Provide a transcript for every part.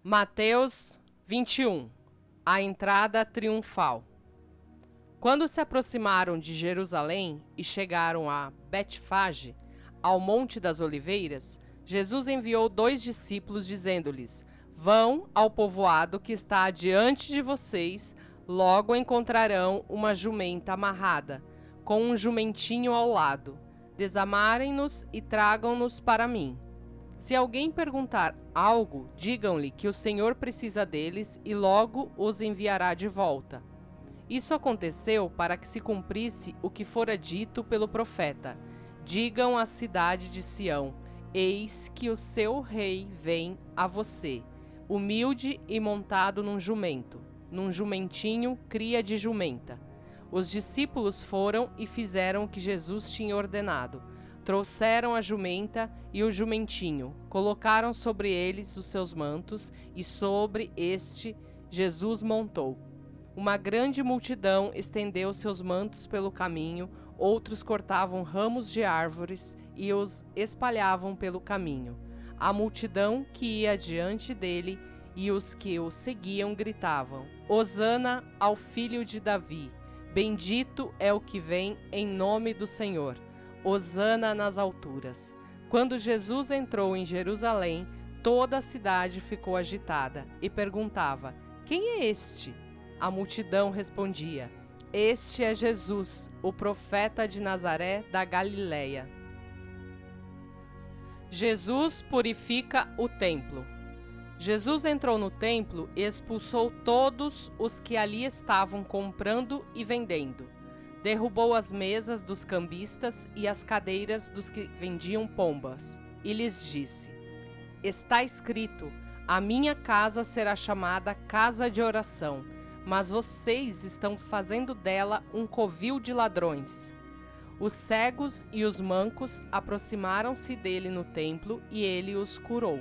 Mateus 21. A entrada triunfal. Quando se aproximaram de Jerusalém e chegaram a Betfage, ao Monte das Oliveiras, Jesus enviou 2 discípulos, dizendo-lhes: Vão ao povoado que está adiante de vocês, logo encontrarão uma jumenta amarrada, com um jumentinho ao lado. Desamarem-nos e tragam-nos para mim. Se alguém perguntar algo, digam-lhe que o Senhor precisa deles e logo os enviará de volta. Isso aconteceu para que se cumprisse o que fora dito pelo profeta. Digam à cidade de Sião: Eis que o seu rei vem a você, humilde e montado num jumento, num jumentinho, cria de jumenta. Os discípulos foram e fizeram o que Jesus tinha ordenado. Trouxeram a jumenta e o jumentinho, colocaram sobre eles os seus mantos, e sobre este Jesus montou. Uma grande multidão estendeu seus mantos pelo caminho, outros cortavam ramos de árvores e os espalhavam pelo caminho. A multidão que ia diante dele e os que o seguiam gritavam: Hosana ao filho de Davi! Bendito é o que vem em nome do Senhor! Hosana nas alturas! Quando Jesus entrou em Jerusalém, toda a cidade ficou agitada e perguntava: Quem é este? A multidão respondia: Este é Jesus, o profeta de Nazaré da Galileia. Jesus purifica o templo. Jesus entrou no templo e expulsou todos os que ali estavam comprando e vendendo. Derrubou as mesas dos cambistas e as cadeiras dos que vendiam pombas, e lhes disse: Está escrito: A minha casa será chamada casa de oração, mas vocês estão fazendo dela um covil de ladrões. Os cegos e os mancos aproximaram-se dele no templo e ele os curou.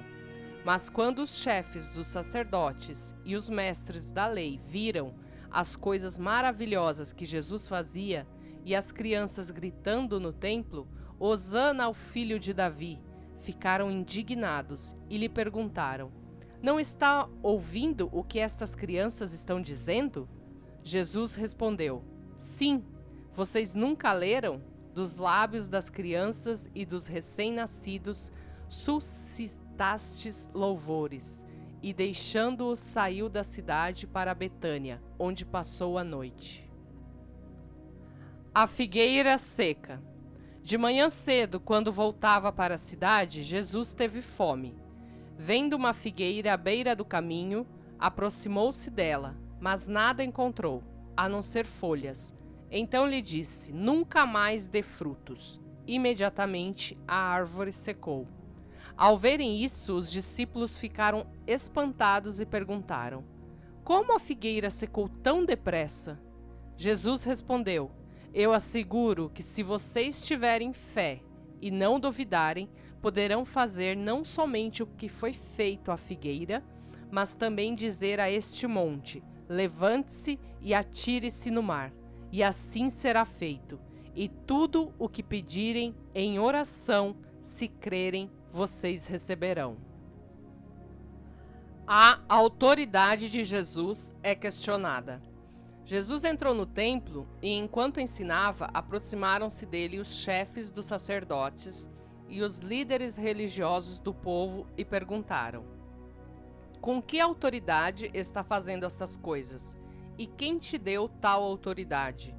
Mas quando os chefes dos sacerdotes e os mestres da lei viram as coisas maravilhosas que Jesus fazia e as crianças gritando no templo: Hosana ao filho de Davi, ficaram indignados e lhe perguntaram: Não está ouvindo o que estas crianças estão dizendo? Jesus respondeu: Sim, vocês nunca leram? Dos lábios das crianças e dos recém-nascidos suscitastes louvores. E deixando-os saiu da cidade para Betânia, onde passou a noite. A figueira seca. De manhã cedo, quando voltava para a cidade, Jesus teve fome. Vendo uma figueira à beira do caminho, aproximou-se dela, mas nada encontrou, a não ser folhas. Então lhe disse: Nunca mais dê frutos. Imediatamente a árvore secou. Ao verem isso, os discípulos ficaram espantados e perguntaram: Como a figueira secou tão depressa? Jesus respondeu: Eu asseguro que se vocês tiverem fé e não duvidarem, poderão fazer não somente o que foi feito à figueira, mas também dizer a este monte: Levante-se e atire-se no mar, e assim será feito. E tudo o que pedirem em oração, se crerem, vocês receberão. A autoridade de Jesus é questionada. Jesus entrou no templo e, enquanto ensinava, aproximaram-se dele os chefes dos sacerdotes e os líderes religiosos do povo e perguntaram: Com que autoridade está fazendo estas coisas? E quem te deu tal autoridade?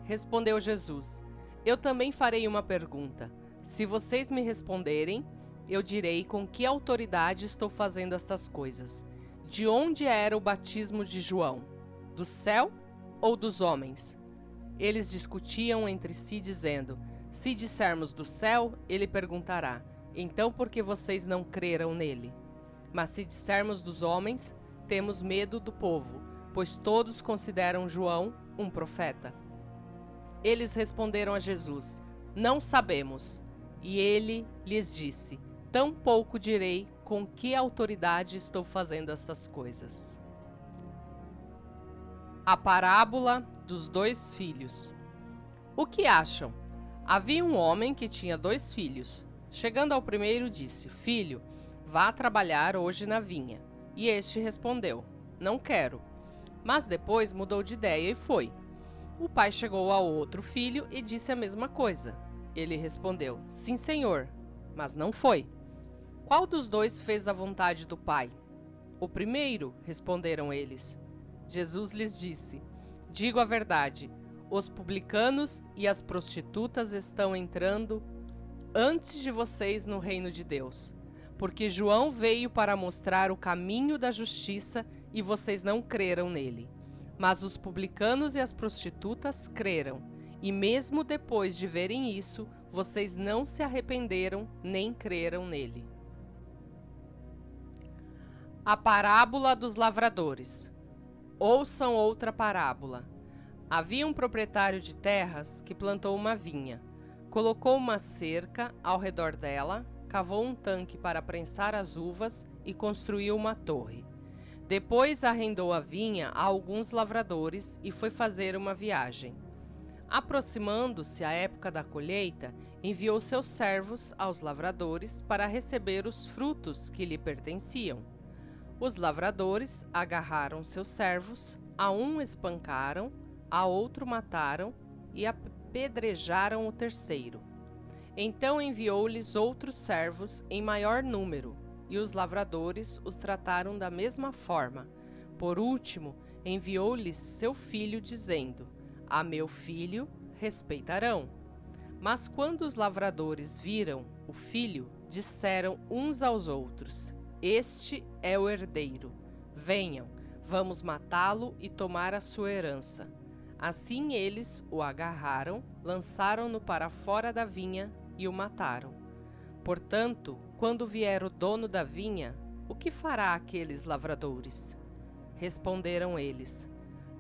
Respondeu Jesus: Eu também farei uma pergunta. Se vocês me responderem, eu direi com que autoridade estou fazendo estas coisas. De onde era o batismo de João? Do céu ou dos homens? Eles discutiam entre si, dizendo: Se dissermos do céu, ele perguntará: Então por que vocês não creram nele? Mas se dissermos dos homens, temos medo do povo, pois todos consideram João um profeta. Eles responderam a Jesus: Não sabemos. E ele lhes disse: Tampouco direi com que autoridade estou fazendo estas coisas. A parábola dos 2 filhos. O que acham? Havia um homem que tinha 2 filhos. Chegando ao primeiro, disse: Filho, vá trabalhar hoje na vinha. E este respondeu: Não quero. Mas depois mudou de ideia e foi. O pai chegou ao outro filho e disse a mesma coisa. Ele respondeu: Sim, senhor, mas não foi. Qual dos dois fez a vontade do pai? O primeiro, responderam eles. Jesus lhes disse: Digo a verdade, os publicanos e as prostitutas estão entrando antes de vocês no reino de Deus. Porque João veio para mostrar o caminho da justiça e vocês não creram nele. Mas os publicanos e as prostitutas creram, e mesmo depois de verem isso, vocês não se arrependeram nem creram nele. A parábola dos lavradores. Ouçam outra parábola. Havia um proprietário de terras que plantou uma vinha, colocou uma cerca ao redor dela, cavou um tanque para prensar as uvas e construiu uma torre. Depois arrendou a vinha a alguns lavradores e foi fazer uma viagem. Aproximando-se a época da colheita, enviou seus servos aos lavradores para receber os frutos que lhe pertenciam. Os lavradores agarraram seus servos, a um espancaram, a outro mataram e apedrejaram o terceiro. Então enviou-lhes outros servos em maior número, e os lavradores os trataram da mesma forma. Por último, enviou-lhes seu filho, dizendo: A meu filho respeitarão. Mas quando os lavradores viram o filho, disseram uns aos outros: Este é o herdeiro. Venham, vamos matá-lo e tomar a sua herança. Assim eles o agarraram, lançaram-no para fora da vinha e o mataram. Portanto, quando vier o dono da vinha, o que fará aqueles lavradores? Responderam eles: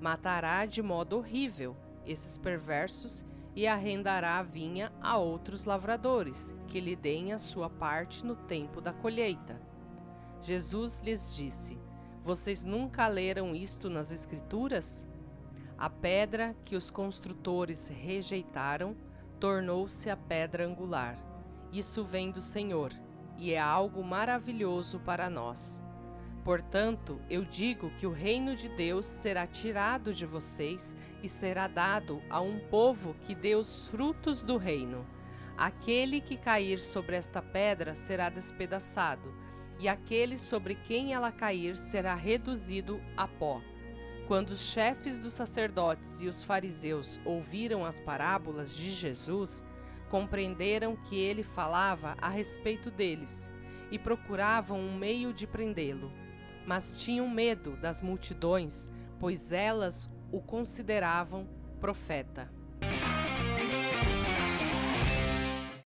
Matará de modo horrível esses perversos e arrendará a vinha a outros lavradores, que lhe deem a sua parte no tempo da colheita. Jesus lhes disse: Vocês nunca leram isto nas Escrituras? A pedra que os construtores rejeitaram tornou-se a pedra angular. Isso vem do Senhor, e é algo maravilhoso para nós. Portanto, eu digo que o reino de Deus será tirado de vocês e será dado a um povo que dê os frutos do reino. Aquele que cair sobre esta pedra será despedaçado, e aquele sobre quem ela cair será reduzido a pó. Quando os chefes dos sacerdotes e os fariseus ouviram as parábolas de Jesus, compreenderam que ele falava a respeito deles e procuravam um meio de prendê-lo. Mas tinham medo das multidões, pois elas o consideravam profeta.